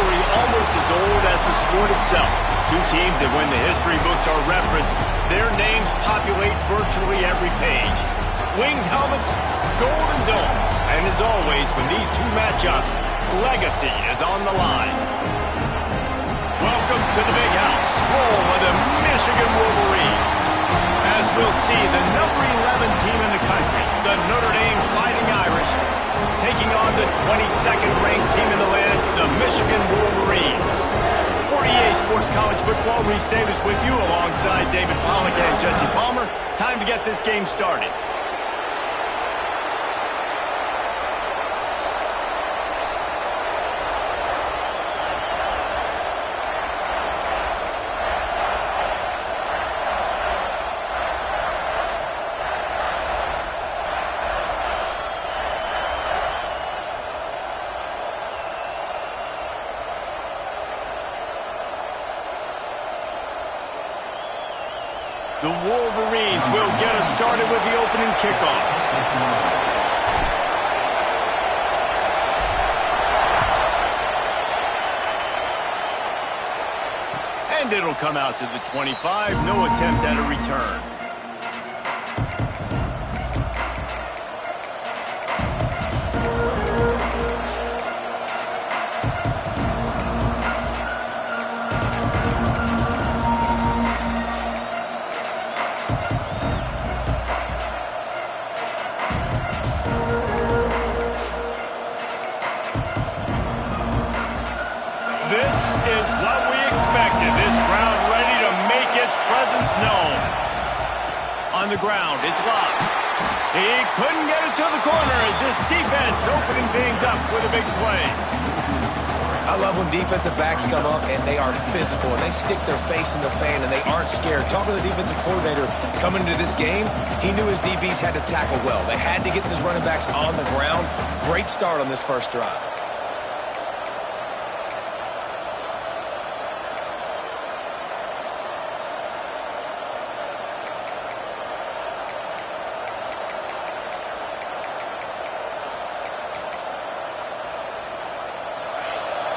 rivalry almost as old as the sport itself. Two teams that when the history books are referenced, their names populate virtually every page. Winged helmets, golden domes, and as always, when these two match up, legacy is on the line. Welcome to the Big House, home of the Michigan Wolverines. As we'll see, the number 11 team in the country, the Notre Dame Fighting Irish, taking on the 22nd ranked team in the land, the Michigan Wolverines. For EA Sports College Football, Reese Davis with you alongside David Pollack and Jesse Palmer. Time to get this game started. The Wolverines will get us started with the opening kickoff. And it'll come out to the 25. No attempt at a return. This is what we expected. This crowd ready to make its presence known. On the ground, it's locked. He couldn't get it to the corner as this defense opening things up with a big play. I love when defensive backs come up and they are physical and they stick their face in the fan and they aren't scared. Talking to the defensive coordinator coming into this game, he knew his DBs had to tackle well. They had to get these running backs on the ground. Great start on this first drive.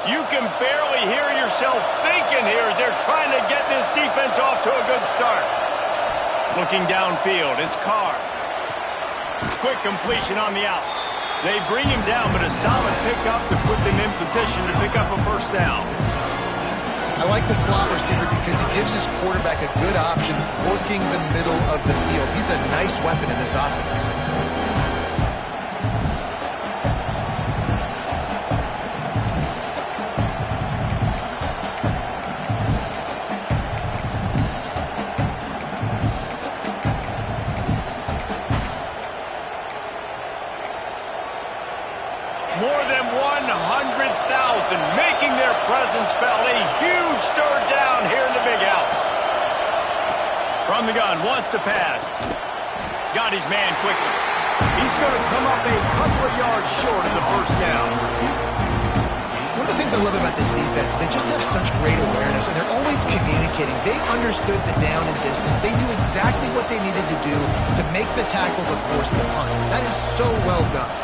You can barely hear yourself thinking here as they're trying to get this defense off to a good start. Looking downfield, it's Carr. Quick completion on the out. They bring him down, but a solid pickup to put them in position to pick up a first down. I like the slot receiver because he gives his quarterback a good option working the middle of the field. He's a nice weapon in this offense. More than 100,000 making their presence felt. A huge third down here in the Big House. From the gun, wants to pass. Got his man quickly. He's going to come up a couple of yards short of the first down. One of the things I love about this defense is they just have such great awareness, and they're always communicating. They understood the down and distance. They knew exactly what they needed to do to make the tackle to force the punt. That is so well done.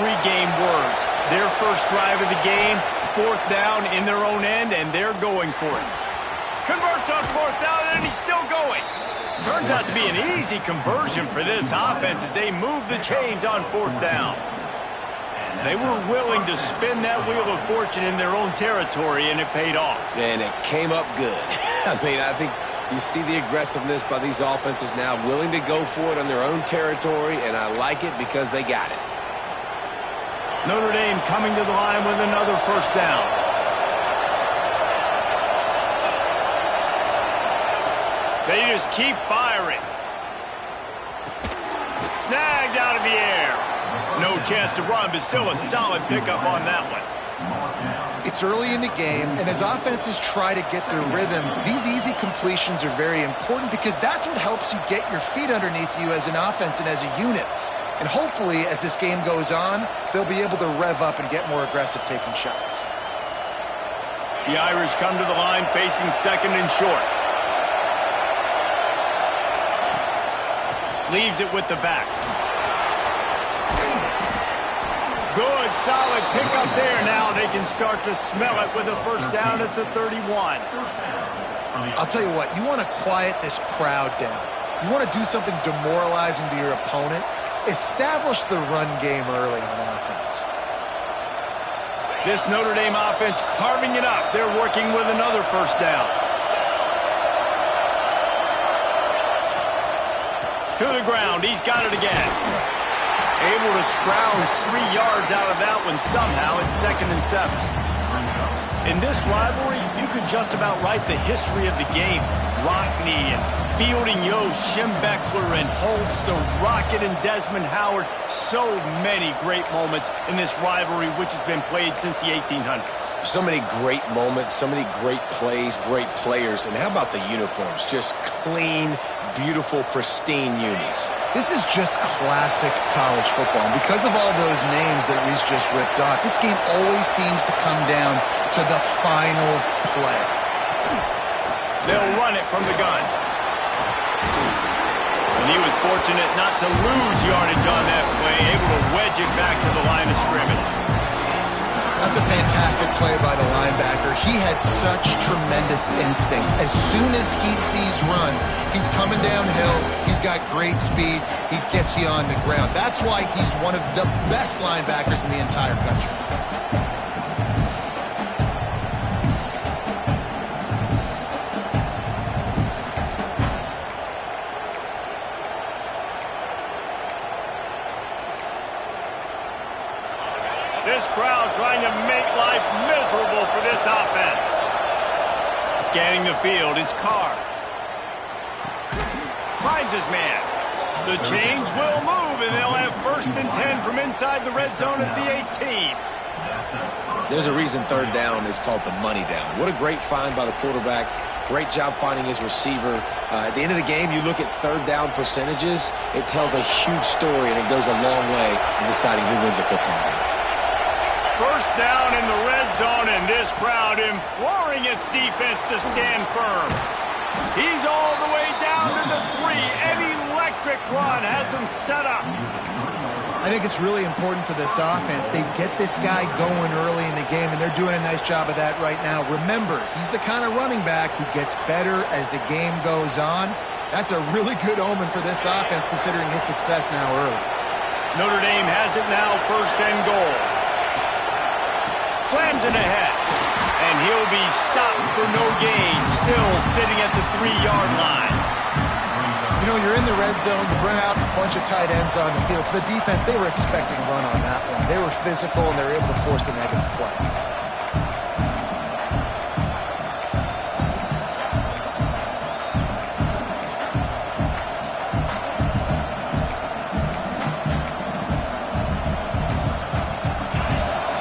Pre-game words. Their first drive of the game, fourth down in their own end, and they're going for it. Converts on fourth down, and he's still going. Turns out to be an easy conversion for this offense as they move the chains on fourth down. They were willing to spin that wheel of fortune in their own territory, and it paid off. And it came up good. I mean, I think you see the aggressiveness by these offenses now, willing to go for it on their own territory, and I like it because they got it. Notre Dame coming to the line with another first down. They just keep firing. Snagged out of the air. No chance to run, but still a solid pickup on that one. It's early in the game, and as offenses try to get their rhythm, these easy completions are very important because that's what helps you get your feet underneath you as an offense and as a unit. And hopefully, as this game goes on, they'll be able to rev up and get more aggressive taking shots. The Irish come to the line facing second and short. Leaves it with the back. Good, solid pickup there. Now they can start to smell it with a first down at the 31. I'll tell you what, you want to quiet this crowd down. You want to do something demoralizing to your opponent. Establish the run game early on offense. This Notre Dame offense carving it up. They're working with another first down. To the ground. He's got it again. Able to scrounge 3 yards out of that one somehow. It's 2nd and 7. In this rivalry, you could just about write the history of the game. Lockney and Fielding Yost, Schembechler and Holtz, the Rocket and Desmond Howard. So many great moments in this rivalry, which has been played since the 1800s. So many great moments, so many great plays, great players. And how about the uniforms? Just clean, beautiful, pristine unis. This is just classic college football. And because of all those names that Reese just ripped off, this game always seems to come down to the final play. They'll run it from the gun. And he was fortunate not to lose yardage on that play, able to wedge it back to the line of scrimmage. That's a fantastic play by the linebacker. He has such tremendous instincts. As soon as he sees run, he's coming downhill. He's got great speed. He gets you on the ground. That's why he's one of the best linebackers in the entire country. This crowd trying to make life miserable for this offense. Scanning the field, it's Carr. Finds his man. The change will move, and they'll have 1st and 10 from inside the red zone at the 18. There's a reason 3rd down is called the money down. What a great find by the quarterback. Great job finding his receiver. At the end of the game, you look at 3rd down percentages. It tells a huge story, and it goes a long way in deciding who wins a football game. First down in the red zone, and this crowd imploring its defense to stand firm. He's all the way down to the 3. An electric run has him set up. I think it's really important for this offense. They get this guy going early in the game, and they're doing a nice job of that right now. Remember, he's the kind of running back who gets better as the game goes on. That's a really good omen for this offense, considering his success now early. Notre Dame has it now, 1st and goal. Slams it ahead, and he'll be stopped for no gain, still sitting at the 3-yard line. You know, you're in the red zone, you bring out a bunch of tight ends on the field. So the defense, they were expecting a run on that one. They were physical, and they were able to force the negative play.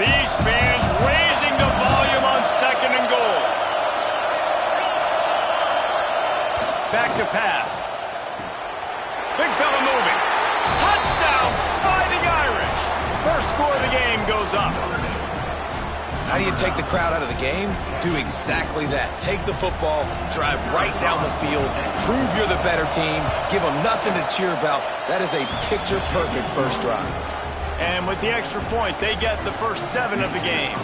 These fans raising the volume on 2nd and goal. Back to pass. Big fella moving. Touchdown, Fighting Irish. First score of the game goes up. How do you take the crowd out of the game? Do exactly that. Take the football, drive right down the field, prove you're the better team, give them nothing to cheer about. That is a picture-perfect first drive. And with the extra point, they get the first 7 of the game.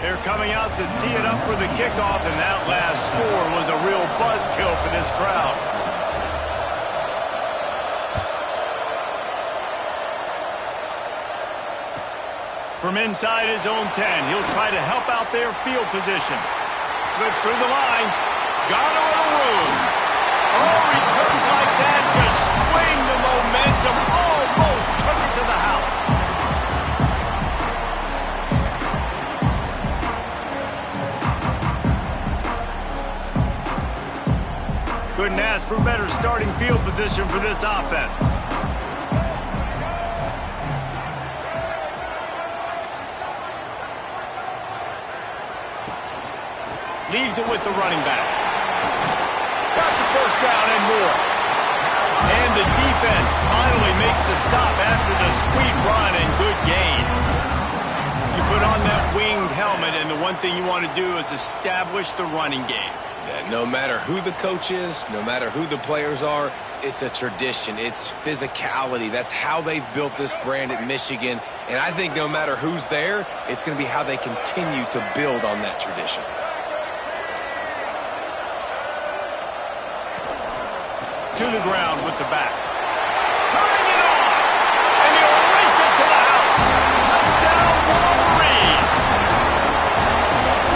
They're coming out to tee it up for the kickoff, and that last score was a real buzzkill for this crowd. From inside his own 10, he'll try to help out their field position. Slips through the line. Got a little room. Oh, returns like that just swing the momentum. Almost took it to the house. Couldn't ask for better starting field position for this offense. Leaves it with the running back. Got the first down and more. And the defense finally makes the stop after the sweet run and good gain. You put on that winged helmet, and the one thing you want to do is establish the running game. Yeah, no matter who the coach is, no matter who the players are, it's a tradition. It's physicality. That's how they've built this brand at Michigan. And I think no matter who's there, it's going to be how they continue to build on that tradition. To the ground with the back. Turning it on! And he'll race it to the house! Touchdown, Wolverines!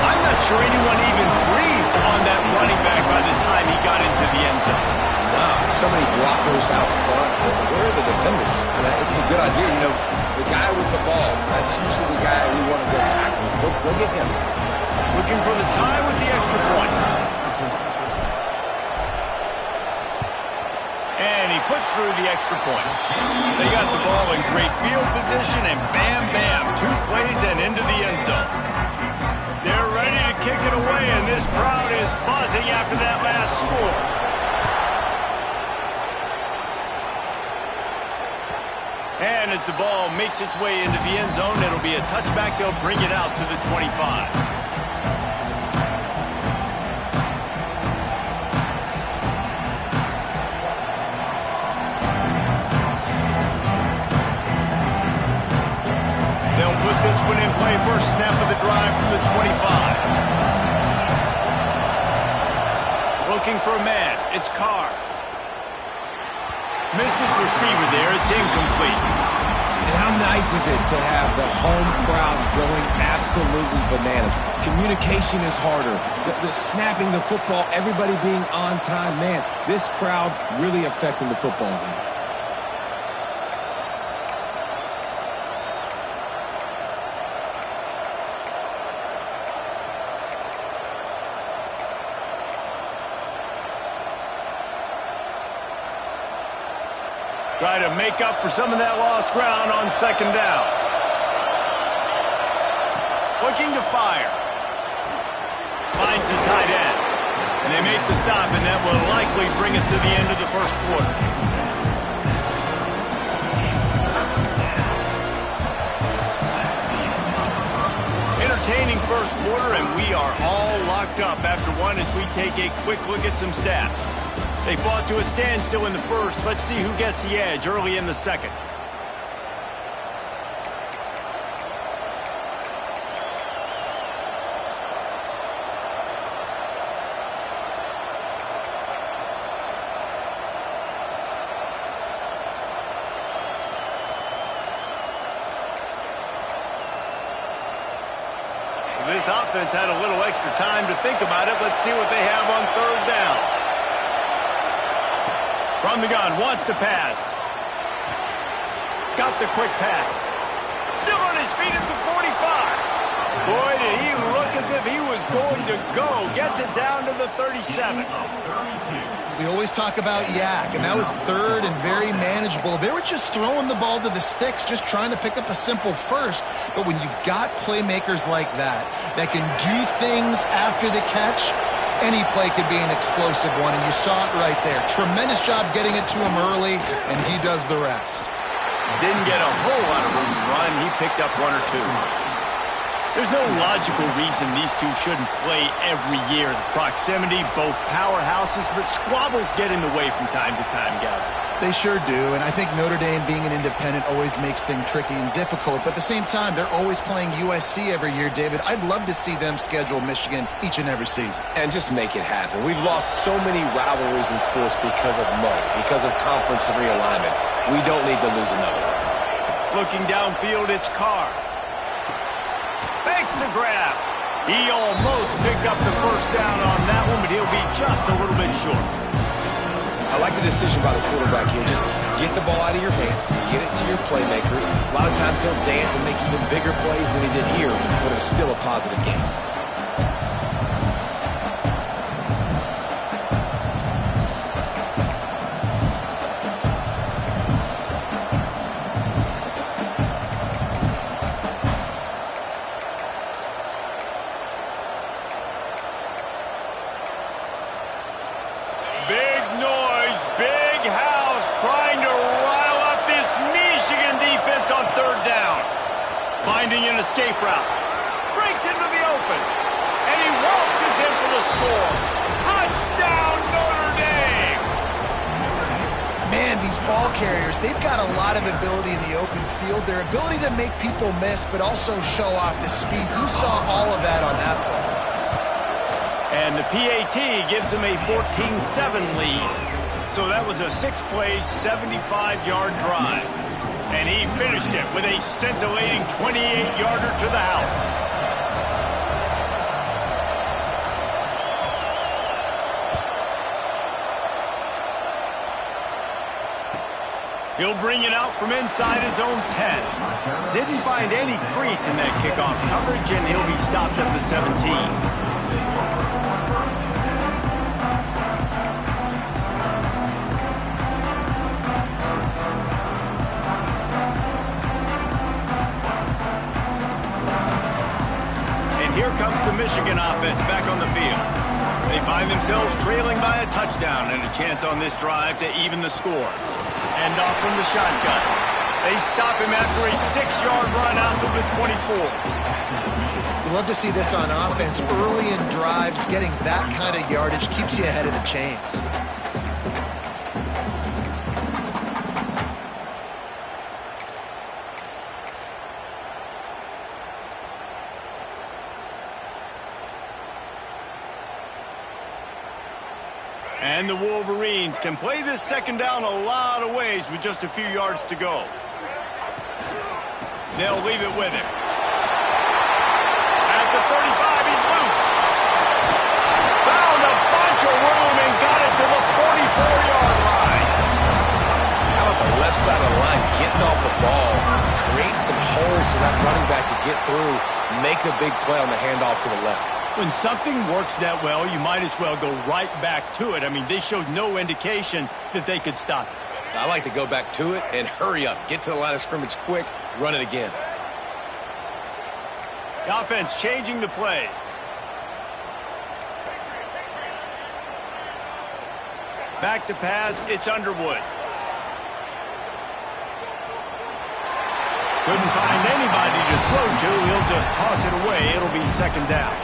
I'm not sure anyone even breathed on that running back by the time he got into the end zone. No, so many blockers out front. Where are the defenders? It's a good idea. You know, the guy with the ball, that's usually the guy we want to go tackle. Go get him. Looking for the tie with the extra point. And he puts through the extra point. They got the ball in great field position, and bam, bam, 2 plays and into the end zone. They're ready to kick it away, and this crowd is buzzing after that last score. And as the ball makes its way into the end zone, it'll be a touchback. They'll bring it out to the 25. Put this one in play, first snap of the drive from the 25. Looking for a man. It's Carr. Missed his receiver there. It's incomplete. And how nice is it to have the home crowd going absolutely bananas? Communication is harder. The snapping the football, everybody being on time. Man, this crowd really affecting the football game. Try to make up for some of that lost ground on second down. Looking to fire. Finds the tight end. And they make the stop, and that will likely bring us to the end of the first quarter. Entertaining first quarter, and we are all locked up after one as we take a quick look at some stats. They fought to a standstill in the first. Let's see who gets the edge early in the second. This offense had a little extra time to think about it. Let's see what they have on third down. From the gun, wants to pass. Got the quick pass. Still on his feet at the 45. Boy, did he look as if he was going to go. Gets it down to the 37. We always talk about yak, and that was third and very manageable. They were just throwing the ball to the sticks, just trying to pick up a simple first. But when you've got playmakers like that can do things after the catch, any play could be an explosive one, and you saw it right there. Tremendous job getting it to him early, and he does the rest. Didn't get a whole lot of room to run. He picked up 1 or 2. There's no logical reason these two shouldn't play every year. The proximity, both powerhouses, but squabbles get in the way from time to time, guys. They sure do, and I think Notre Dame being an independent always makes things tricky and difficult, but at the same time, they're always playing USC every year, David. I'd love to see them schedule Michigan each and every season. And just make it happen. We've lost so many rivalries in sports because of money, because of conference realignment. We don't need to lose another one. Looking downfield, it's Carr. Thanks to grab. He almost picked up the first down on that one, but he'll be just a little bit short. I like the decision by the quarterback here. Just get the ball out of your hands, get it to your playmaker. A lot of times he'll dance and make even bigger plays than he did here, but it was still a positive game. Shooting an escape route. Breaks into the open. And he waltzes in for the score. Touchdown, Notre Dame! Man, these ball carriers, they've got a lot of ability in the open field. Their ability to make people miss, but also show off the speed. You saw all of that on that play. And the PAT gives them a 14-7 lead. So that was a 6-play, 75-yard drive. And he finished it with a scintillating 28-yarder to the house. He'll bring it out from inside his own 10. Didn't find any crease in that kickoff coverage, and he'll be stopped at the 17. Here comes the Michigan offense back on the field. They find themselves trailing by a touchdown and a chance on this drive to even the score. And off from the shotgun. They stop him after a 6-yard run out to the 24. You love to see this on offense. Early in drives, getting that kind of yardage keeps you ahead of the chains. And the Wolverines can play this second down a lot of ways with just a few yards to go. They'll leave it with him. At the 35, he's loose. Found a bunch of room and got it to the 44-yard line. How about the left side of the line getting off the ball, creating some holes for that running back to get through, make a big play on the handoff to the left. When something works that well, you might as well go right back to it. I mean, they showed no indication that they could stop it. I like to go back to it and hurry up. Get to the line of scrimmage quick, run it again. The offense changing the play. Back to pass, it's Underwood. Couldn't find anybody to throw to. He'll just toss it away. It'll be second down.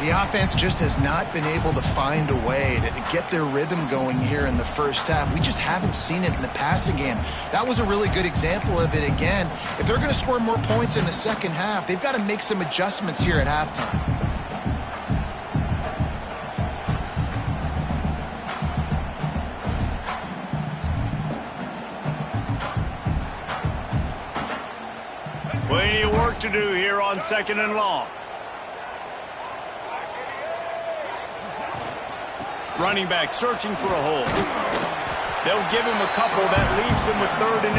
The offense just has not been able to find a way to get their rhythm going here in the first half. We just haven't seen it in the passing game. That was a really good example of it again. If they're going to score more points in the second half, they've got to make some adjustments here at halftime. Plenty of work to do here on second and long. Running back searching for a hole. They'll give him a couple. That leaves him with 3rd and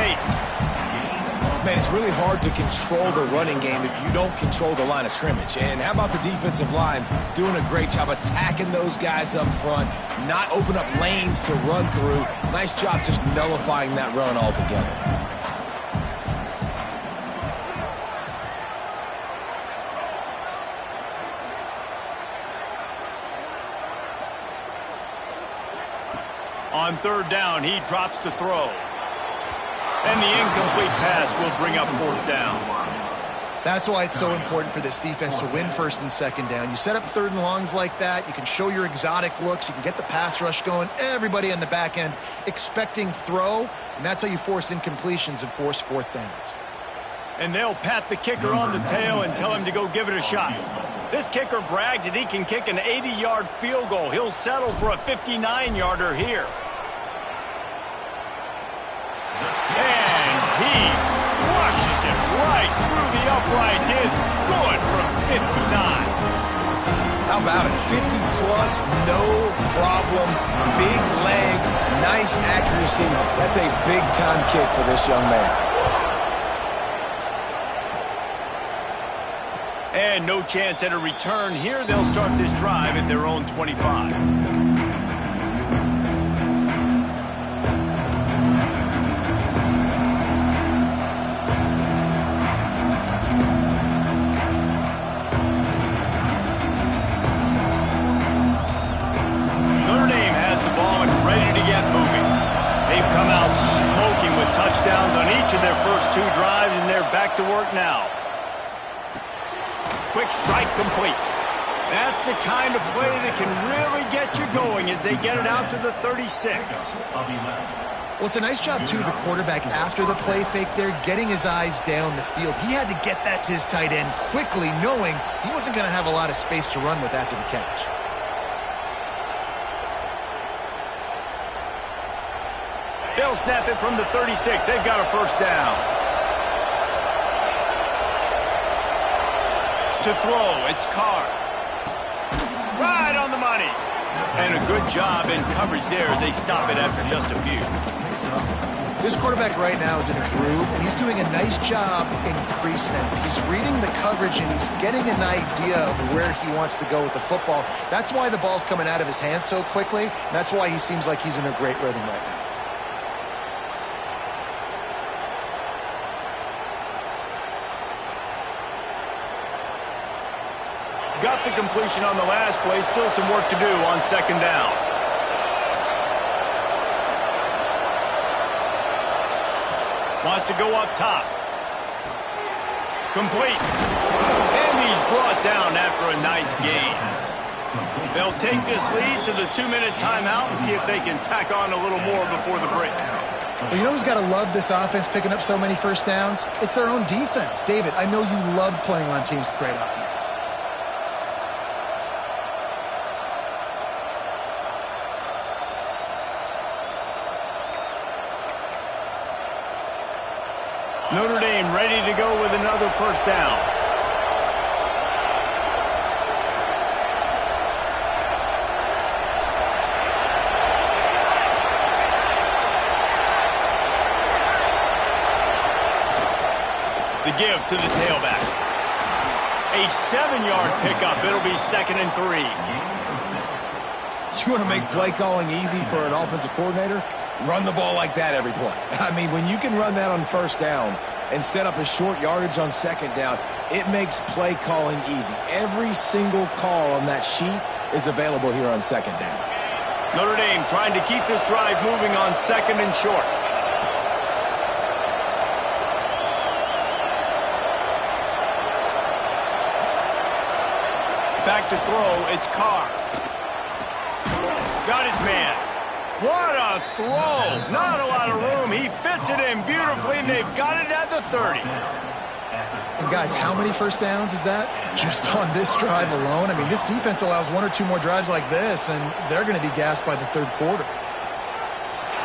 8. Man, it's really hard to control the running game if you don't control the line of scrimmage. And how about the defensive line doing a great job attacking those guys up front, not open up lanes to run through. Nice job just nullifying that run altogether. On 3rd down, he drops to throw. And the incomplete pass will bring up 4th down. That's why it's so important for this defense to win 1st and 2nd down. You set up 3rd and longs like that, you can show your exotic looks, you can get the pass rush going, everybody on the back end expecting throw, and that's how you force incompletions and force 4th downs. And they'll pat the kicker on the tail and tell him to go give it a shot. This kicker brags that he can kick an 80-yard field goal. He'll settle for a 59-yarder here. And he rushes it right through the uprights. It's good from 59. How about it? 50-plus, no problem. Big leg, nice accuracy. That's a big-time kick for this young man. And no chance at a return here. They'll start this drive at their own 25. Touchdowns on each of their first 2 drives, and they're back to work now. quick strike complete. That's the kind of play that can really get you going as they get it out to the 36. Well, it's a nice job, too, of the quarterback after the play fake there, getting his eyes down the field. He had to get that to his tight end quickly, knowing he wasn't going to have a lot of space to run with after the catch. They'll snap it from the 36. They've got a first down. To throw, it's Carr. Right on the money. And a good job in coverage there as they stop it after just a few. This quarterback right now is in a groove, and he's doing a nice job in pre-snap. He's reading the coverage, and he's getting an idea of where he wants to go with the football. That's why the ball's coming out of his hands so quickly, and that's why he seems like he's in a great rhythm right now. Got the completion on the last play. Still some work to do on second down. Wants to go up top. Complete. And he's brought down after a nice gain. They'll take this lead to the 2-minute timeout and see if they can tack on a little more before the break. Well, you know who's got to love this offense picking up so many first downs? It's their own defense. David, I know you love playing on teams with great offenses. Notre Dame ready to go with another first down. The give to the tailback. A 7-yard pickup. It'll be 2nd and 3. You want to make play calling easy for an offensive coordinator? Run the ball like that every play. I mean, when you can run that on first down and set up a short yardage on second down, it makes play calling easy. Every single call on that sheet is available here on second down. Notre Dame trying to keep this drive moving on 2nd and short. Back to throw, it's Carr. Got his man. What a throw! Not a lot of room. He fits it in beautifully, and they've got it at the 30. And guys, how many first downs is that? Just on this drive alone? I mean, this defense allows 1 or 2 more drives like this, and they're going to be gassed by the third quarter.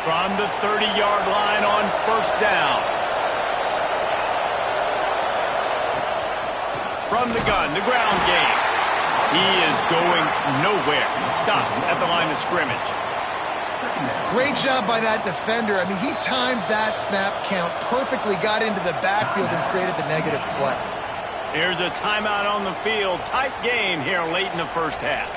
From the 30-yard line on first down. From the gun, the ground game. He is going nowhere. Stop at the line of scrimmage. Great job by that defender. I mean, he timed that snap count perfectly, got into the backfield and created the negative play. Here's a timeout on the field. Tight game here late in the first half.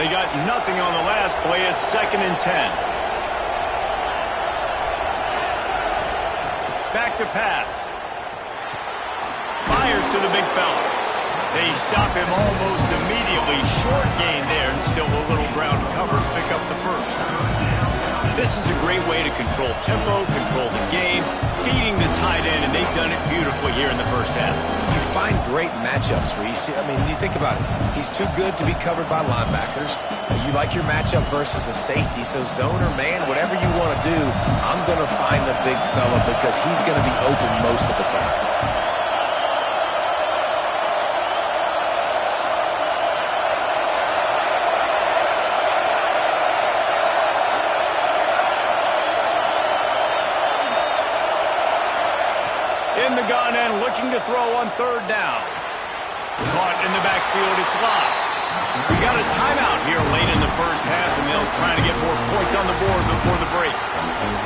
They got nothing on the last play. It's 2nd and 10. Back to pass. Fires to the big fella. They stop him almost immediately. Short gain there, and still a little ground cover to pick up the first. This is a great way to control tempo, control the game, feeding the tight end, and they've done it beautifully here in the first half. You find great matchups where you see, I mean, you think about it. He's too good to be covered by linebackers. You like your matchup versus a safety, so zone or man, whatever you want to do, I'm going to find the big fella because he's going to be open most of the time. In the gun and looking to throw on third down. Caught in the backfield, it's Lott. We got a timeout here late in the first half, and they'll try to get more points on the board before the break.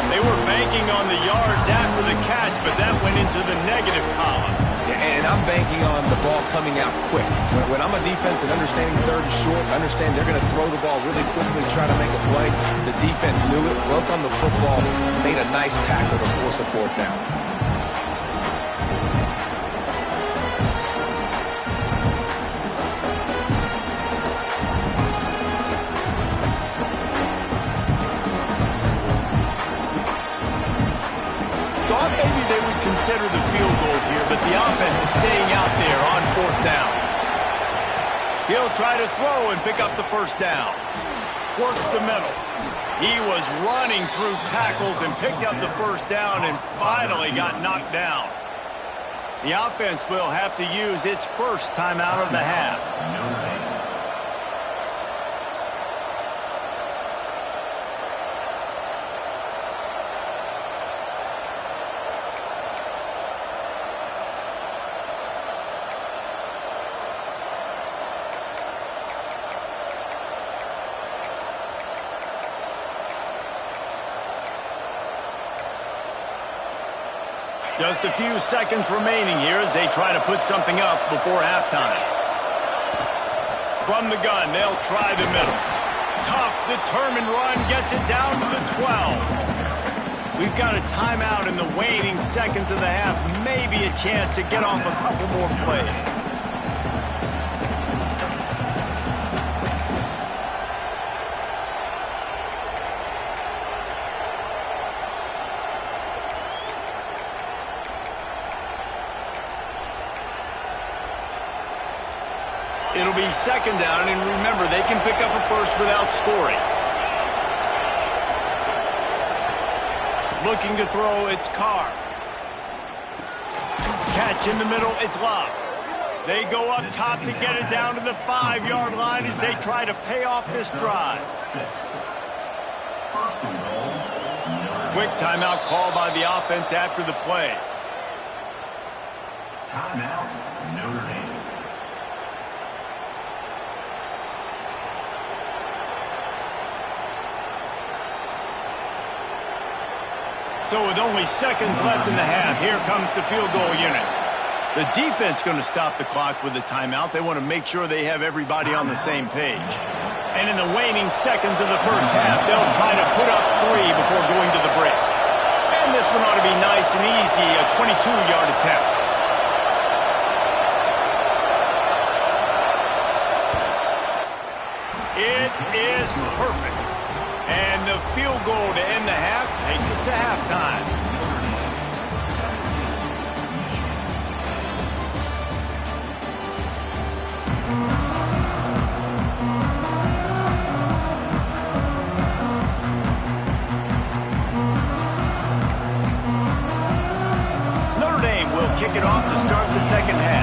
They were banking on the yards after the catch, but that went into the negative column. Yeah, and I'm banking on the ball coming out quick. When I'm a defense and understanding third and short, understand they're going to throw the ball really quickly, try to make a play. The defense knew it, broke on the football, made a nice tackle to force a fourth down. consider the field goal here, but the offense is staying out there on 4th down. He'll try to throw and pick up the first down. Works the middle. He was running through tackles and picked up the first down and finally got knocked down. The offense will have to use its first timeout of the half. Just a few seconds remaining here as they try to put something up before halftime. From the gun, they'll try the middle. Tough, determined run gets it down to the 12. We've got a timeout in the waning seconds of the half. Maybe a chance to get off a couple more plays. It'll be 2nd down, and remember, they can pick up a first without scoring. Looking to throw, it's Carr. Catch in the middle, it's Love. They go up top to get it down to the 5-yard line as they try to pay off this drive. Quick timeout call by the offense after the play. Timeout, Notre Dame. So with only seconds left in the half, here comes the field goal unit. The defense going to stop the clock with a timeout. They want to make sure they have everybody on the same page. And in the waning seconds of the first half, they'll try to put up 3 before going to the break. And this one ought to be nice and easy, a 22-yard attempt. It is perfect. And the field goal to end the half takes us to halftime. Notre Dame will kick it off to start the second half.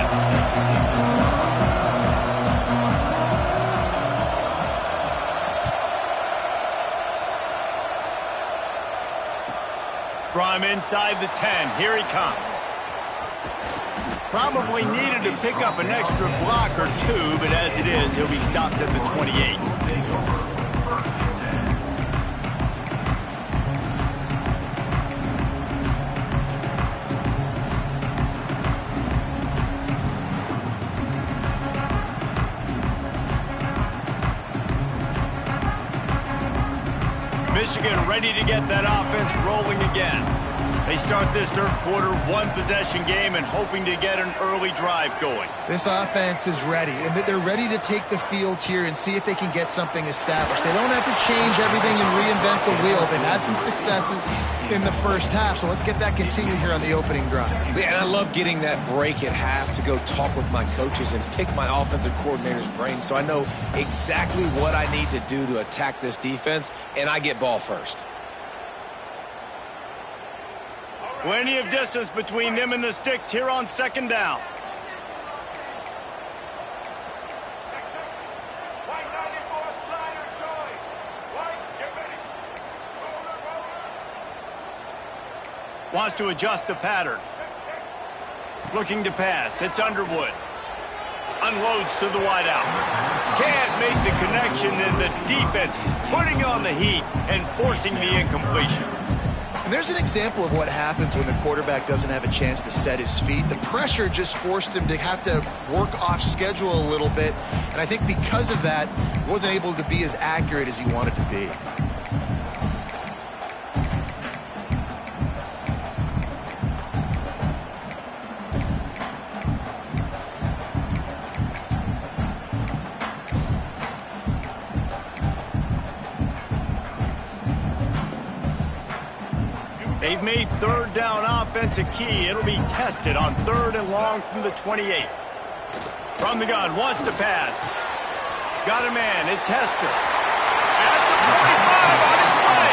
From inside the 10, here he comes. Probably needed to pick up an extra block or 2, but as it is, he'll be stopped at the 28. Michigan ready to get that offense rolling again. They start this third quarter, 1-possession game, and hoping to get an early drive going. This offense is ready, and they're ready to take the field here and see if they can get something established. They don't have to change everything and reinvent the wheel. They've had some successes in the first half, so let's get that continued here on the opening drive. Yeah, and I love getting that break at half to go talk with my coaches and pick my offensive coordinator's brain so I know exactly what I need to do to attack this defense, and I get ball first. Plenty of distance between them and the sticks here on 2nd down. Wants to adjust the pattern. Looking to pass. It's Underwood. Unloads to the wideout. Can't make the connection, and the defense putting on the heat and forcing the incompletion. And there's an example of what happens when the quarterback doesn't have a chance to set his feet. The pressure just forced him to have to work off schedule a little bit. And I think because of that, he wasn't able to be as accurate as he wanted to be. They've made third down offense a key. It'll be tested on 3rd and long from the 28. From the gun, wants to pass. Got a man, it's Hester. At the 45 on its way.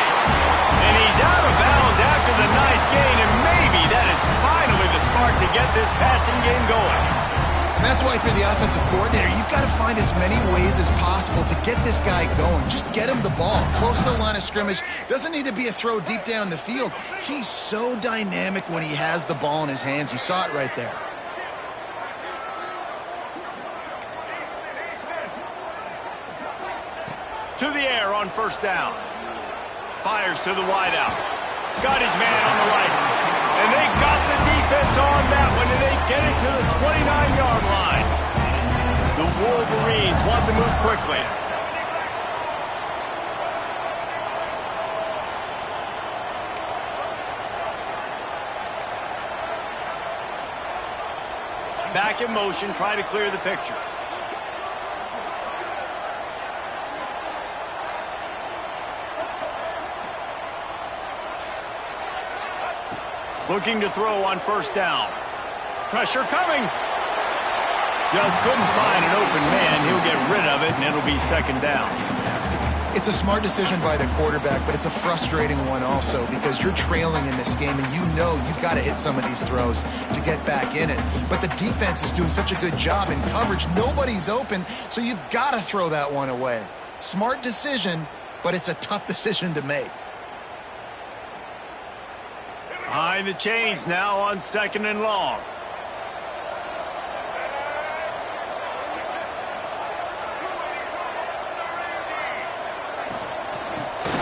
And he's out of bounds after the nice gain, and maybe that is finally the spark to get this passing game going. And that's why, if you're the offensive coordinator, you've got to find as many ways as possible to get this guy going. Just get him the ball close to the line of scrimmage. Doesn't need to be a throw deep down the field. He's so dynamic when he has the ball in his hands. You saw it right there. To the air on 1st down. Fires to the wideout. Got his man on the right. And they got the defense on that one, and they get it to the 29-yard line. The Wolverines want to move quickly. Back in motion, try to clear the picture. Looking to throw on 1st down. Pressure coming. Just couldn't find an open man. He'll get rid of it, and it'll be 2nd down. It's a smart decision by the quarterback, but it's a frustrating one also because you're trailing in this game, and you know you've got to hit some of these throws to get back in it. But the defense is doing such a good job in coverage. Nobody's open, so you've got to throw that one away. Smart decision, but it's a tough decision to make. Behind the chains now on 2nd and long.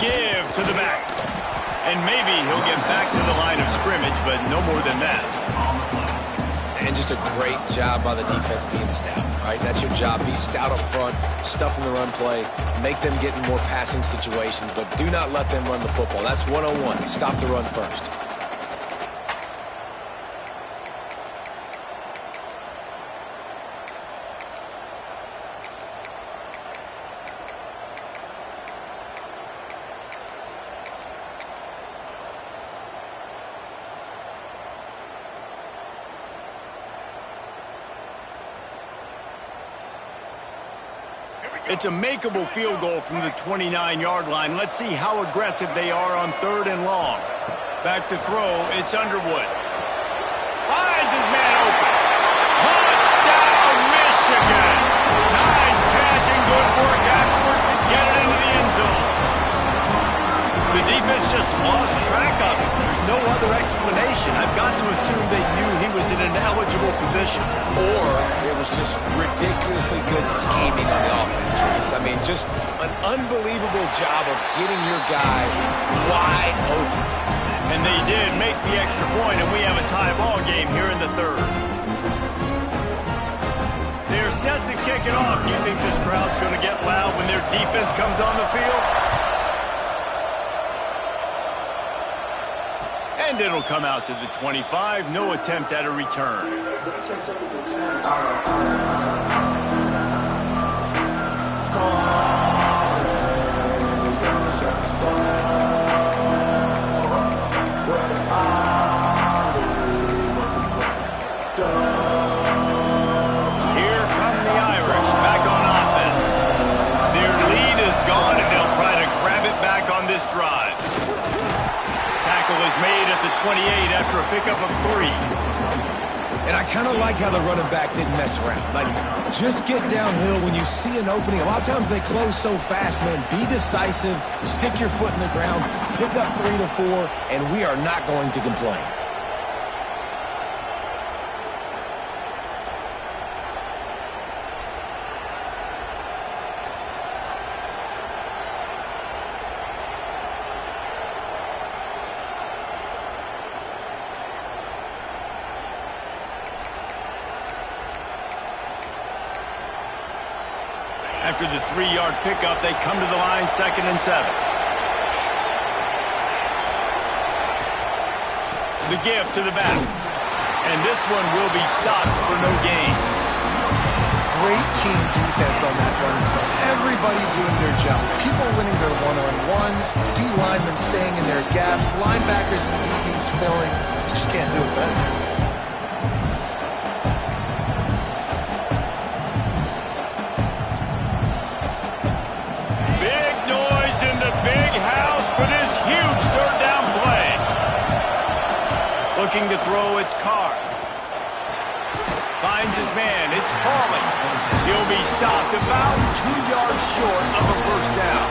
Give to the back. And maybe he'll get back to the line of scrimmage, but no more than that. And just a great job by the defense being stout, right? That's your job. Be stout up front, stuff in the run play, make them get in more passing situations, but do not let them run the football. That's 101. Stop the run first. It's a makeable field goal from the 29-yard line. Let's see how aggressive they are on 3rd and long. Back to throw, it's Underwood. Finds his man open. Touchdown, Michigan! Nice catch and good work afterwards to get it into the end zone. The defense just lost track of it. There's no other explanation. I've got to assume they knew he was in an eligible position. Or it was just ridiculously good scheming on the offense, Reese. I mean, just an unbelievable job of getting your guy wide open. And they did make the extra point, and we have a tie ball game here in the 3rd. They're set to kick it off. Do you think this crowd's going to get loud when their defense comes on the field? And it'll come out to the 25. No attempt at a return. Here come the Irish back on offense. Their lead is gone, and they'll try to grab it back on this drive. Tackle is made at the 28 after a pickup of 3. And I kind of like how the running back didn't mess around. Like, just get downhill when you see an opening. A lot of times they close so fast, man. Be decisive, stick your foot in the ground, pick up 3 to 4, and we are not going to complain. After the 3-yard pickup, they come to the line 2nd and 7. The give to the back. And this one will be stopped for no gain. great team defense on that run play. Everybody doing their job. People winning their one-on-ones, D linemen staying in their gaps, linebackers and DBs filling. You just can't do it better. Big noise in the big house for this huge third down play. Looking to throw, it's Carr. Finds his man, it's Pauling. He'll be stopped about 2 yards short of a first down.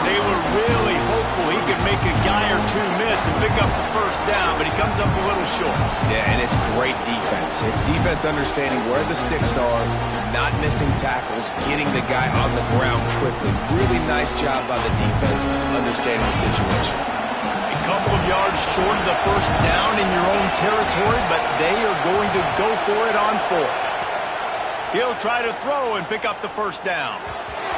They were really hopeful he could make a guy or two miss and pick up the first down, but he comes up a little short. Yeah, and it's great defense. It's defense understanding where the sticks are, not missing tackles, getting the guy on the ground quickly. Really nice job by the defense understanding the situation. A couple of yards short of the first down in your own territory, but they are going to go for it on fourth. He'll try to throw and pick up the first down.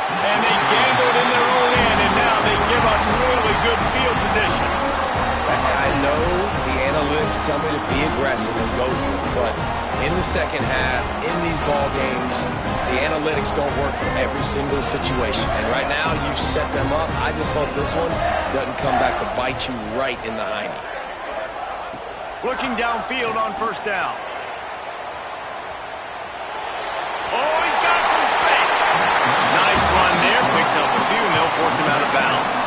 And they gambled in their own end, and now they give up really good field position. I know the analytics tell me to be aggressive and go for it, but in the second half, in these ball games, the analytics don't work for every single situation. And right now, you've set them up. I just hope this one doesn't come back to bite you right in the hiney. Looking downfield on first down. Oh, he's got some space. Nice run there. Picks up a few, and they'll force him out of bounds.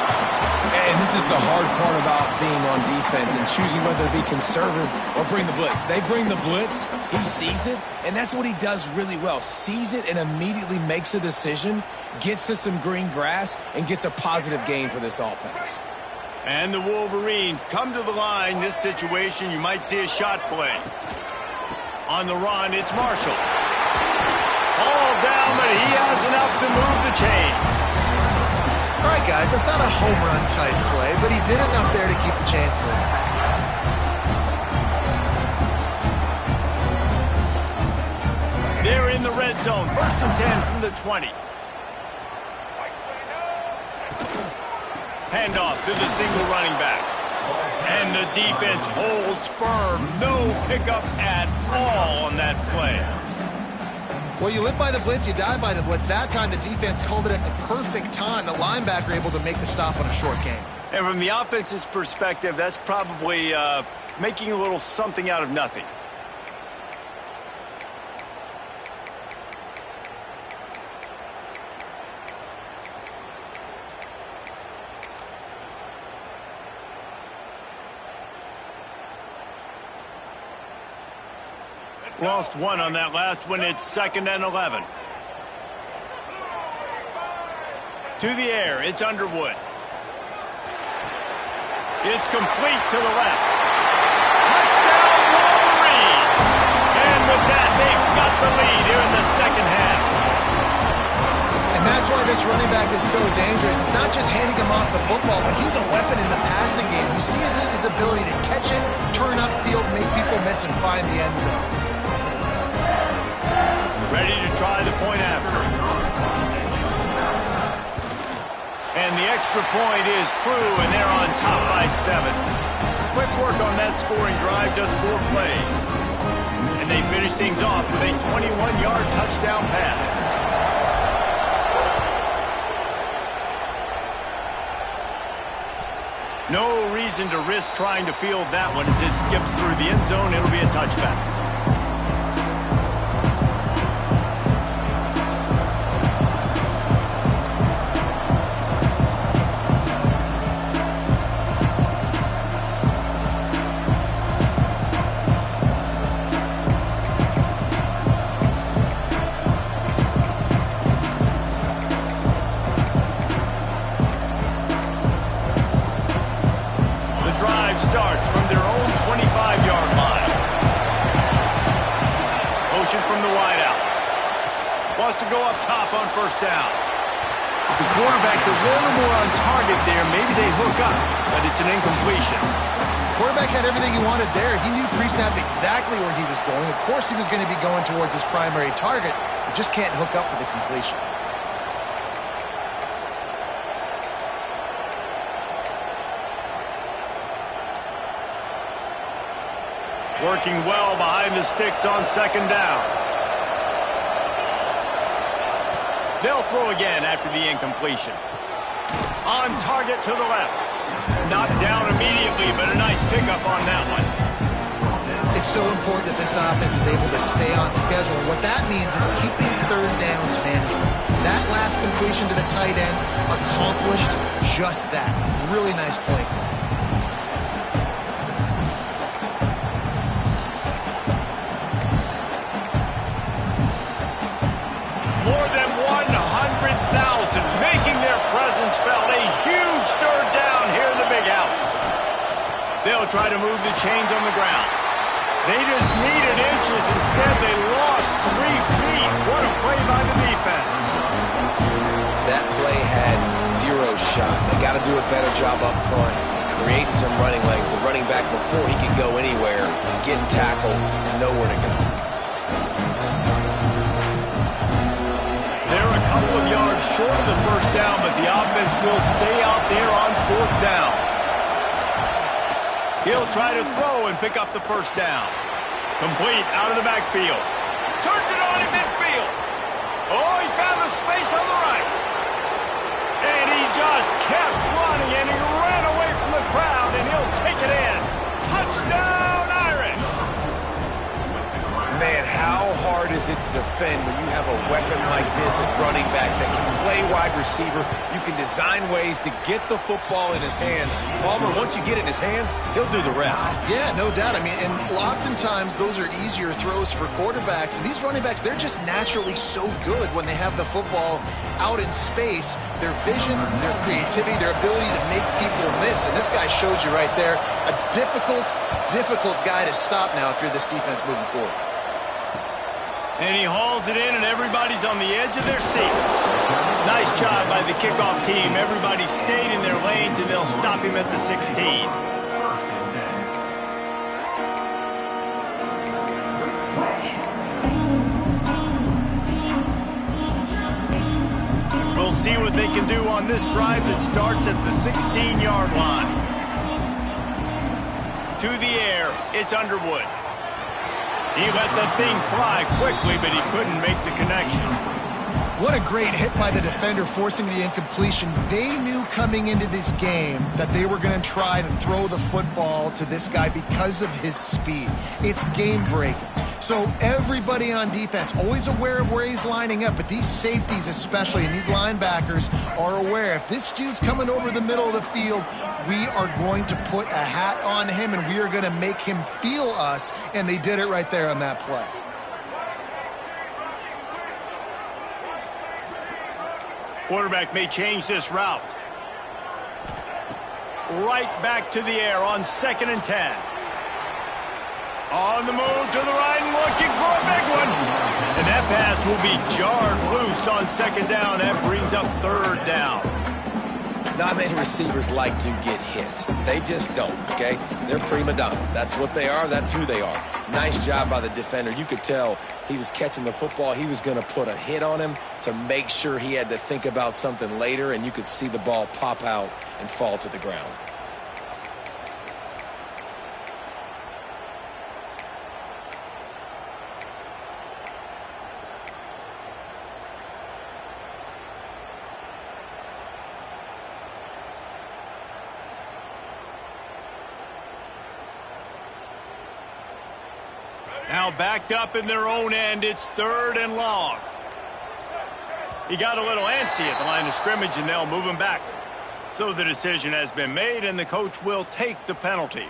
And this is the hard part about being on defense and choosing whether to be conservative or bring the blitz. They bring the blitz, he sees it, and that's what he does really well. Sees it and immediately makes a decision, gets to some green grass, and gets a positive gain for this offense. And the Wolverines come to the line. This situation, you might see a shot play. On the run, it's Marshall. All down, but he has enough to move the chains. All right, guys, that's not a home run type play, but he did enough there to keep the chains moving. They're in the red zone. 1st and 10 from the 20. Handoff to the single running back. And the defense holds firm. No pickup at all on that play. Well, you live by the blitz, you die by the blitz. That time, the defense called it at the perfect time. The linebacker able to make the stop on a short game. And from the offense's perspective, that's probably making a little something out of nothing. Lost one on that last one. It's 2nd and 11. To the air, it's Underwood. It's complete to the left. Touchdown, Wolverines! And with that, they've got the lead here in the second half. And that's why this running back is so dangerous. It's not just handing him off the football, but he's a weapon in the passing game. You see his ability to catch it, turn upfield, make people miss, and find the end zone. Ready to try the point after. And the extra point is true, and they're on top by 7. Quick work on that scoring drive, just 4 plays. And they finish things off with a 21-yard touchdown pass. No reason to risk trying to field that one as it skips through the end zone. It'll be a touchback. Starts from their own 25-yard line. Motion from the wideout. Wants to go up top on first down. If the quarterback's a little more on target there, maybe they hook up, but it's an incompletion. Quarterback had everything he wanted there. He knew pre-snap exactly where he was going. Of course he was going to be going towards his primary target. He just can't hook up for the completion. Working well behind the sticks on 2nd down. They'll throw again after the incompletion. On target to the left. Knocked down immediately, but a nice pickup on that one. It's so important that this offense is able to stay on schedule. And what that means is keeping third downs manageable. That last completion to the tight end accomplished just that. Really nice play. More than 100,000 making their presence felt. A huge third down here in the big house. They'll try to move the chains on the ground. They just needed inches. Instead, they lost 3 feet. What a play by the defense. That play had zero shot. They got to do a better job up front, creating some running lanes. The running back, before he can go anywhere, getting tackled, nowhere to go. They're a couple of yards short of the first down, but the offense will stay out there on 4th down. He'll try to throw and pick up the first down. Complete out of the backfield. Turns it on in midfield. Oh, he found a space on the right. And he just kept running, and he ran away from the crowd, and he'll take it in. Touchdown, Irish! Man, how hard is it to defend when you have a weapon like this at running back that can play wide receiver? You can design ways to get the football in his hand. Palmer, once you get it in his hands, he'll do the rest. Yeah, no doubt. I mean, and oftentimes those are easier throws for quarterbacks. And these running backs, they're just naturally so good when they have the football out in space. Their vision, their creativity, their ability to make people miss. And this guy showed you right there, a difficult guy to stop now if you're this defense moving forward. And he hauls it in, and everybody's on the edge of their seats. Nice job by the kickoff team. Everybody stayed in their lanes, and they'll stop him at the 16. We'll see what they can do on this drive that starts at the 16-yard line. To the air, it's Underwood. He let that thing fly quickly, but he couldn't make the connection. What a great hit by the defender, forcing the incompletion. They knew coming into this game that they were going to try to throw the football to this guy because of his speed. It's game-breaking. So everybody on defense, always aware of where he's lining up, but these safeties especially, and these linebackers are aware. If this dude's coming over the middle of the field, we are going to put a hat on him, and we are going to make him feel us, and they did it right there on that play. Quarterback may change this route. Right back to the air on 2nd and 10. On the move to the right and looking for a big one. And that pass will be jarred loose on 2nd down. That brings up 3rd down. Not many receivers like to get hit. They just don't, okay? They're prima donnas. That's what they are. That's who they are. Nice job by the defender. You could tell he was catching the football. He was going to put a hit on him to make sure he had to think about something later, and you could see the ball pop out and fall to the ground. Now backed up in their own end, it's 3rd and long. He got a little antsy at the line of scrimmage, and they'll move him back. So the decision has been made, and the coach will take the penalty.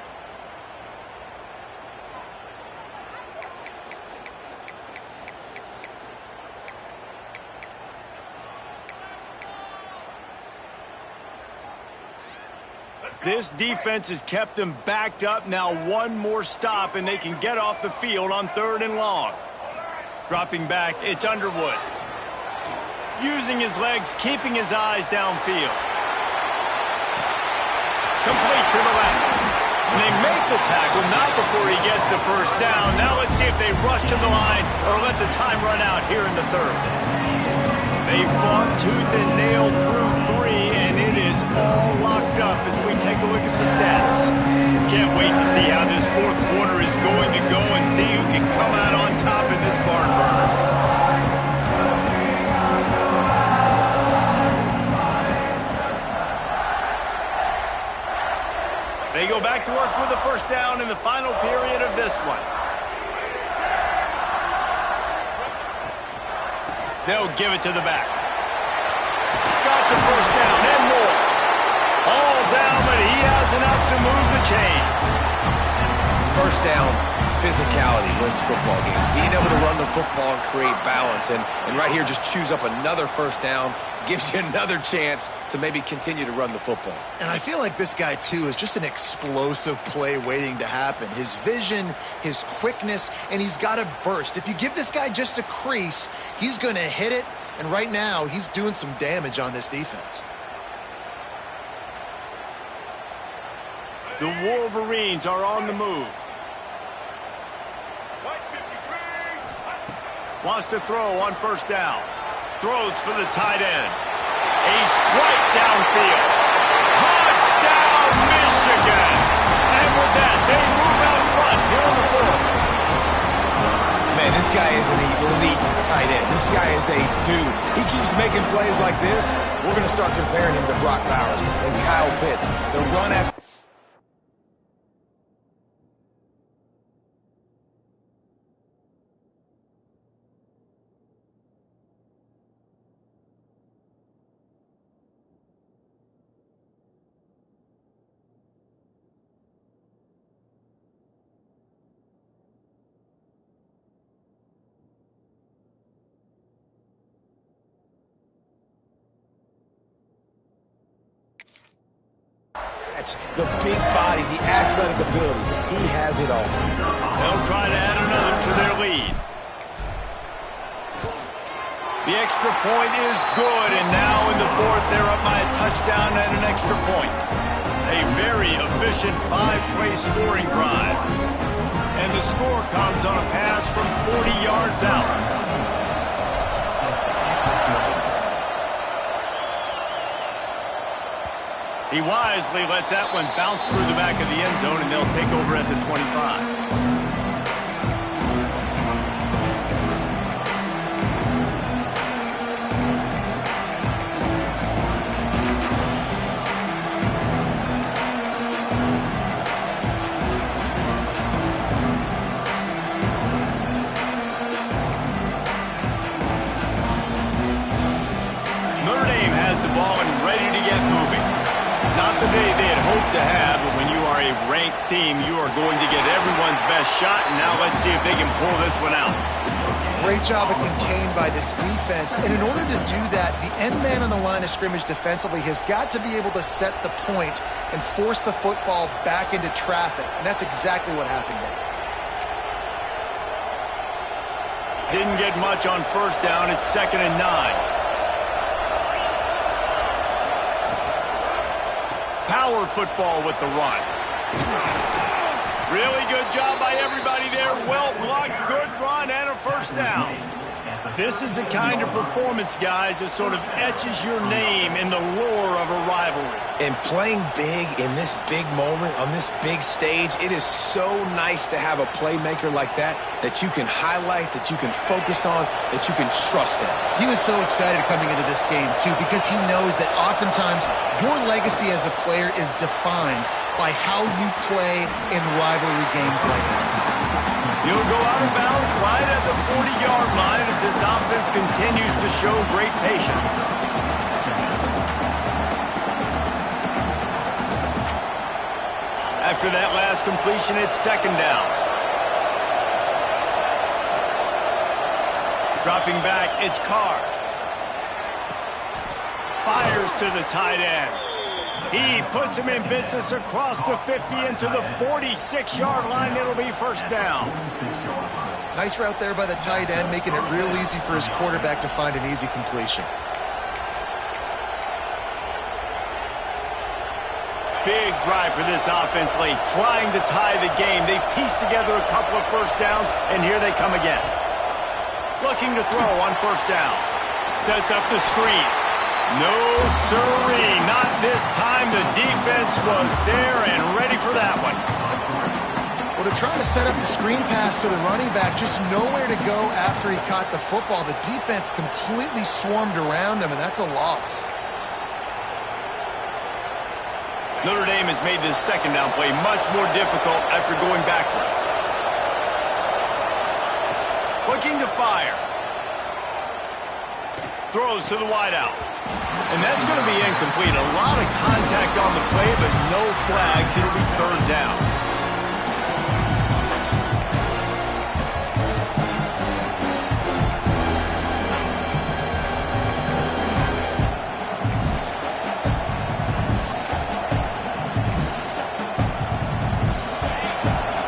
This defense has kept them backed up. Now one more stop, and they can get off the field on 3rd and long. Dropping back, it's Underwood. Using his legs, keeping his eyes downfield. Complete to the left. And they make the tackle, not before he gets the first down. Now let's see if they rush to the line or let the time run out here in the 3rd. They fought tooth and nail through 3, and it is all locked up as we take a look at the stats. Can't wait to see how this 4th quarter is going to go and see who can come out on top in this barn burner. They go back to work with a first down in the final period of this one. They'll give it to the back. Got the first down and more. All down, but he has enough to move the chains. First down, physicality wins football games. Being able to run the football and create balance. And right here, just choose up another first down. Gives you another chance to maybe continue to run the football. And I feel like this guy, too, is just an explosive play waiting to happen. His vision, his quickness, and he's got a burst. If you give this guy just a crease, he's going to hit it. And right now, he's doing some damage on this defense. The Wolverines are on the move. Wants to throw on first down. Throws for the tight end. A strike downfield. Touchdown, Michigan! And with that, they move out front here in the fourth. Man, this guy is an elite tight end. This guy is a dude. He keeps making plays like this. We're going to start comparing him to Brock Bowers and Kyle Pitts. The run after... The big body, the athletic ability. He has it all. They'll try to add another to their lead. The extra point is good, and now in the fourth, they're up by a touchdown and an extra point. A very efficient five-play scoring drive. And the score comes on a pass from 40 yards out. He wisely lets that one bounce through the back of the end zone, and they'll take over at the 25. Notre Dame has the ball and ready to get moving. Not the day they had hoped to have, but when you are a ranked team, you are going to get everyone's best shot, and now let's see if they can pull this one out. Great job of contained by this defense, and in order to do that, the end man on the line of scrimmage defensively has got to be able to set the point and force the football back into traffic, and that's exactly what happened there. Didn't get much on first down. It's 2nd and 9. Power football with the run. Really good job by everybody there. Well blocked, good run, and a first down. This is the kind of performance, guys, that sort of etches your name in the lore of a rivalry. And playing big in this big moment, on this big stage, it is so nice to have a playmaker like that you can highlight, that you can focus on, that you can trust in. He was so excited coming into this game, too, because he knows that oftentimes your legacy as a player is defined by how you play in rivalry games like this. He'll go out of bounds right at the 40-yard line as this offense continues to show great patience. After that last completion, it's 2nd down. Dropping back, it's Carr. Fires to the tight end. He puts him in business across the 50 into the 46-yard line. It'll be first down. Nice route there by the tight end, making it real easy for his quarterback to find an easy completion. Big drive for this offense late, trying to tie the game. They pieced together a couple of first downs, and here they come again. Looking to throw on first down. Sets up the screen. No siree, not this time. The defense was there and ready for that one. Well, they're trying to set up the screen pass to the running back, just nowhere to go after he caught the football. The defense completely swarmed around him, and that's a loss. Notre Dame has made this second down play much more difficult after going backwards. Looking to fire. Throws to the wideout. And that's going to be incomplete. A lot of contact on the play, but no flags. It'll be third down.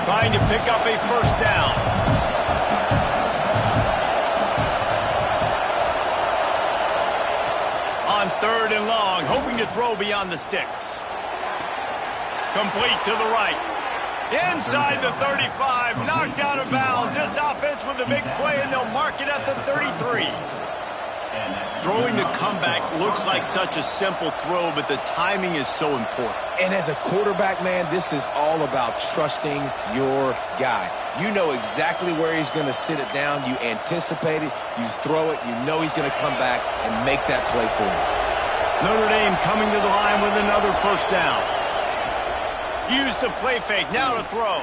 Trying to pick up a first down. On third and long, hoping to throw beyond the sticks. Complete to the right. Inside the 35, knocked out of bounds. This offense with a big play, and they'll mark it at the 33. Throwing the comeback looks like such a simple throw, but the timing is so important. And as a quarterback, man, this is all about trusting your guy. You know exactly where he's going to sit it down. You anticipate it. You throw it. You know he's going to come back and make that play for you. Notre Dame coming to the line with another first down. Use the play fake. Now to throw.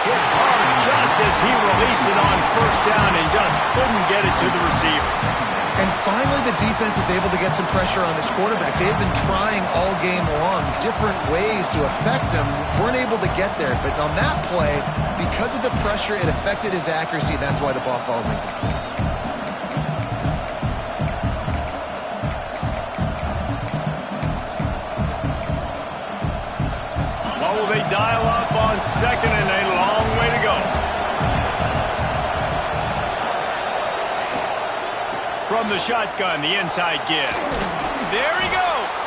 Hit hard just as he released it on first down and just couldn't get it to the receiver. And finally, the defense is able to get some pressure on this quarterback. They have been trying all game long different ways to affect him. Weren't able to get there. But on that play, because of the pressure, it affected his accuracy. That's why the ball falls incomplete. What will they dial up on second and a long way to go? From the shotgun, the inside give. There he goes.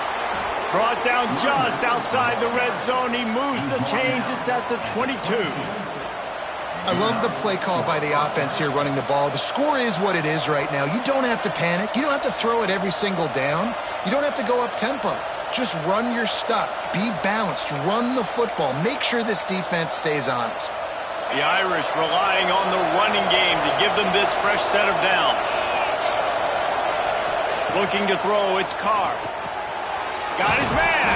Brought down just outside the red zone. He moves the chains. It's at the 22. I love the play call by the offense here running the ball. The score is what it is right now. You don't have to panic. You don't have to throw it every single down. You don't have to go up tempo. Just run your stuff. Be balanced. Run the football. Make sure this defense stays honest. The Irish relying on the running game to give them this fresh set of downs. Looking to throw, it's Carr. Got his man.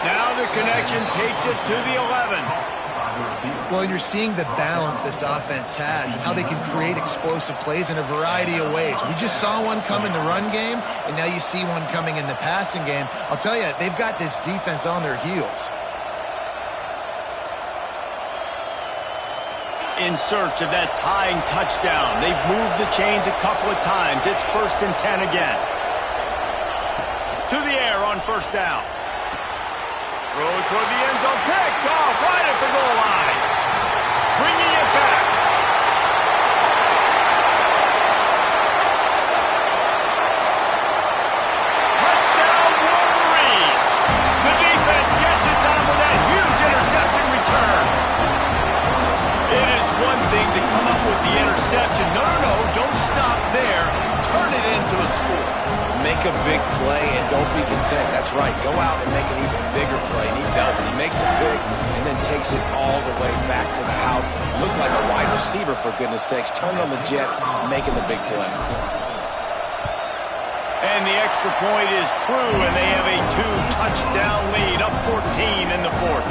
Now the connection takes it to the 11. Well, you're seeing the balance this offense has and how they can create explosive plays in a variety of ways. We just saw one come in the run game, and now you see one coming in the passing game. I'll tell you, they've got this defense on their heels. In search of that tying touchdown. They've moved the chains a couple of times. It's 1st and 10 again. To the air on first down. Throw toward the end zone. Picked off right at the goal line. Bringing it back. Touchdown Wolverines. The defense gets it done with that huge interception return. It is one thing to come up with the interception. No, don't stop there. Turn it into a score. Make a big play and don't be content. That's right. Go out and make an even bigger play, and he does it. He makes the pick and then takes it all the way back to the house. Looked like a wide receiver, for goodness sakes. Turned on the Jets, making the big play. And the extra point is true, and they have a 2-touchdown lead, up 14 in the 4th.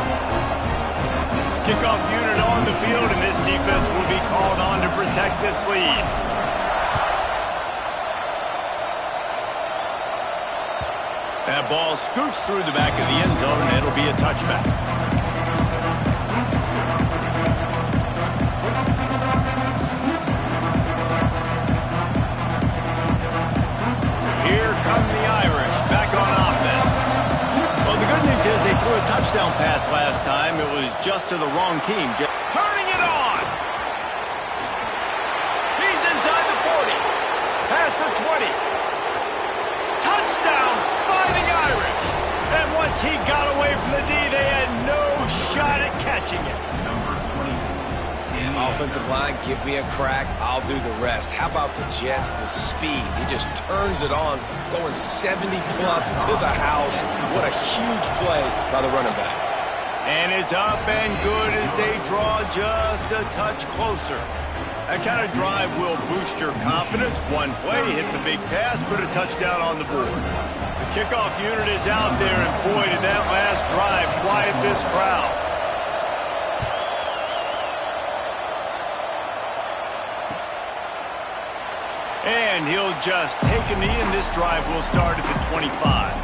Kickoff unit on the field, and this defense will be called on to protect this lead. That ball scoots through the back of the end zone, and it'll be a touchback. Here come the Irish, back on offense. Well, the good news is they threw a touchdown pass last time. It was just to the wrong team. Turning it on! He's inside the 40. Past the 20. Touchdown! Fighting Irish. And once he got away from the D, they had no shot at catching it. Offensive line, give me a crack. I'll do the rest. How about the Jets? The speed. He just turns it on, going 70-plus to the house. What a huge play by the running back. And it's up and good as they draw just a touch closer. That kind of drive will boost your confidence. One play, hit the big pass, put a touchdown on the board. Kickoff unit is out there, and boy, did that last drive quiet this crowd. And he'll just take a knee, and this drive will start at the 25.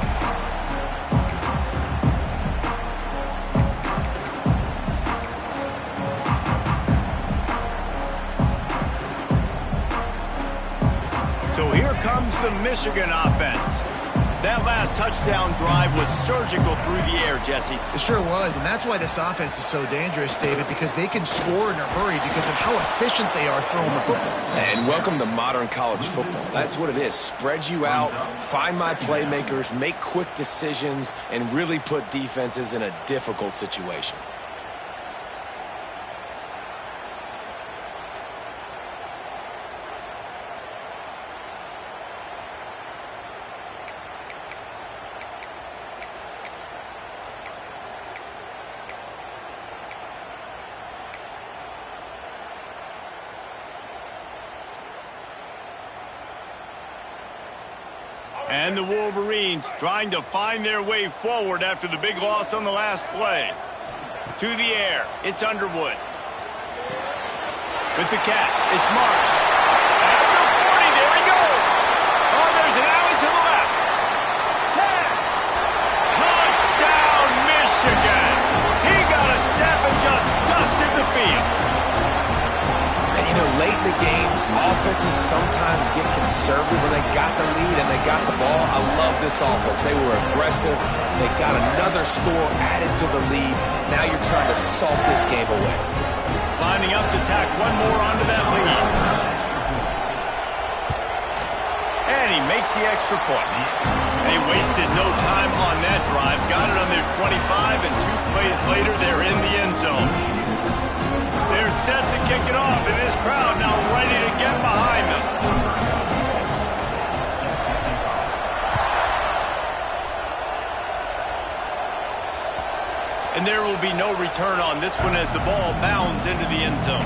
So here comes the Michigan offense. That last touchdown drive was surgical through the air, Jesse. It sure was, and that's why this offense is so dangerous, David, because they can score in a hurry because of how efficient they are throwing the football. And welcome to modern college football. That's what it is. Spread you out, find my playmakers, make quick decisions, and really put defenses in a difficult situation. And the Wolverines trying to find their way forward after the big loss on the last play. To the air, it's Underwood. With the catch, it's Mark. At the 40, there he goes. Oh, there's an alley to the left. 10. Touchdown, Michigan. He got a step and just dusted the field. And, you know, late in the games, offenses sometimes get conservative when they got the lead and they got the ball. I love this offense. They were aggressive. They got another score added to the lead. Now you're trying to salt this game away. Lining up to tack one more onto that lead. And he makes the extra point. They wasted no time on that drive. Got it on their 25, and 2 plays later, they're in the end zone. They're set to kick it off, and this crowd now ready to get behind them. And there will be no return on this one as the ball bounds into the end zone.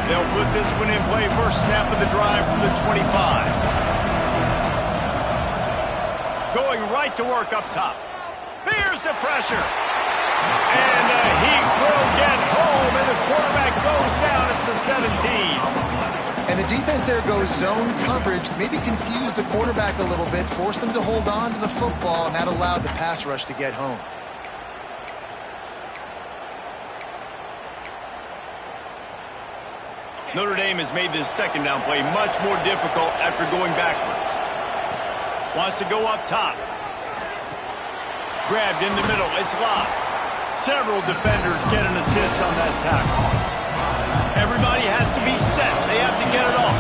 They'll put this one in play. First snap of the drive from the 25. Going right to work up top. Here's the pressure. And the Heat will get home, and the quarterback goes down at the 17. And the defense there goes zone coverage, maybe confused the quarterback a little bit, forced him to hold on to the football, and that allowed the pass rush to get home. Notre Dame has made this second down play much more difficult after going backwards. Wants to go up top. Grabbed in the middle. It's locked. Several defenders get an assist on that tackle. Everybody has to be set. They have to get it off.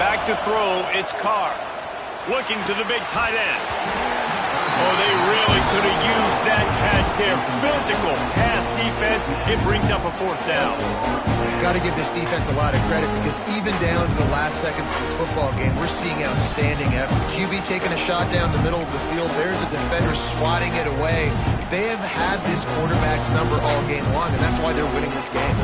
Back to throw. It's Carr. Looking to the big tight end. Oh, they really could have used that catch there. Physical pass defense. It brings up a 4th down. Got to give this defense a lot of credit because even down to the last seconds of this football game, we're seeing outstanding effort. QB taking a shot down the middle of the field. There's a defender swatting it away. They have had this quarterback's number all game long, and that's why they're winning this game.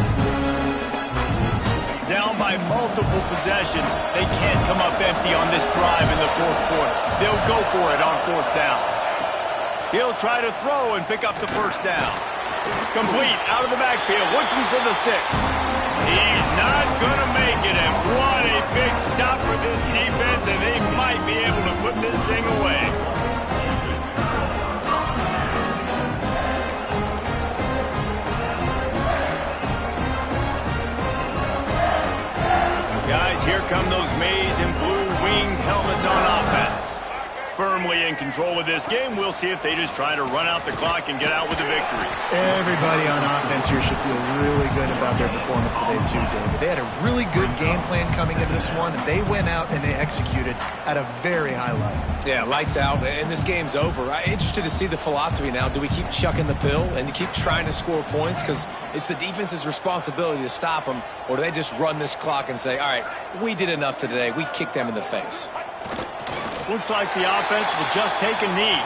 Down by multiple possessions. They can't come up empty on this drive in the 4th quarter. They'll go for it on 4th down. He'll try to throw and pick up the first down. Complete out of the backfield, looking for the sticks. He's not going to make it, and what a big stop for this defense, and they might be able to put this thing away. Guys, here come those maize and blue winged helmets on offense. Firmly in control of this game. We'll see if they just try to run out the clock and get out with a victory. Everybody on offense here should feel really good about their performance today too, David. They had a really good game plan coming into this one, and they went out and they executed at a very high level. Yeah, lights out, and this game's over. I'm interested to see the philosophy now. Do we keep chucking the pill and keep trying to score points because it's the defense's responsibility to stop them, or do they just run this clock and say, all right, we did enough today. We kicked them in the face. Looks like the offense will just take a knee.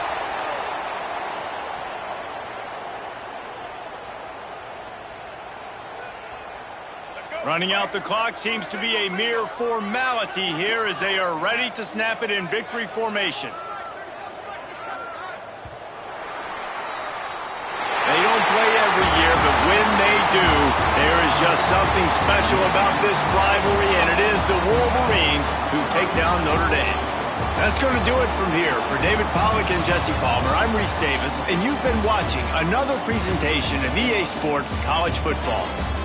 Running out the clock seems to be a mere formality here as they are ready to snap it in victory formation. They don't play every year, but when they do, there is just something special about this rivalry, and it is the Wolverines who take down Notre Dame. That's going to do it from here. For David Pollack and Jesse Palmer, I'm Reese Davis, and you've been watching another presentation of EA Sports College Football.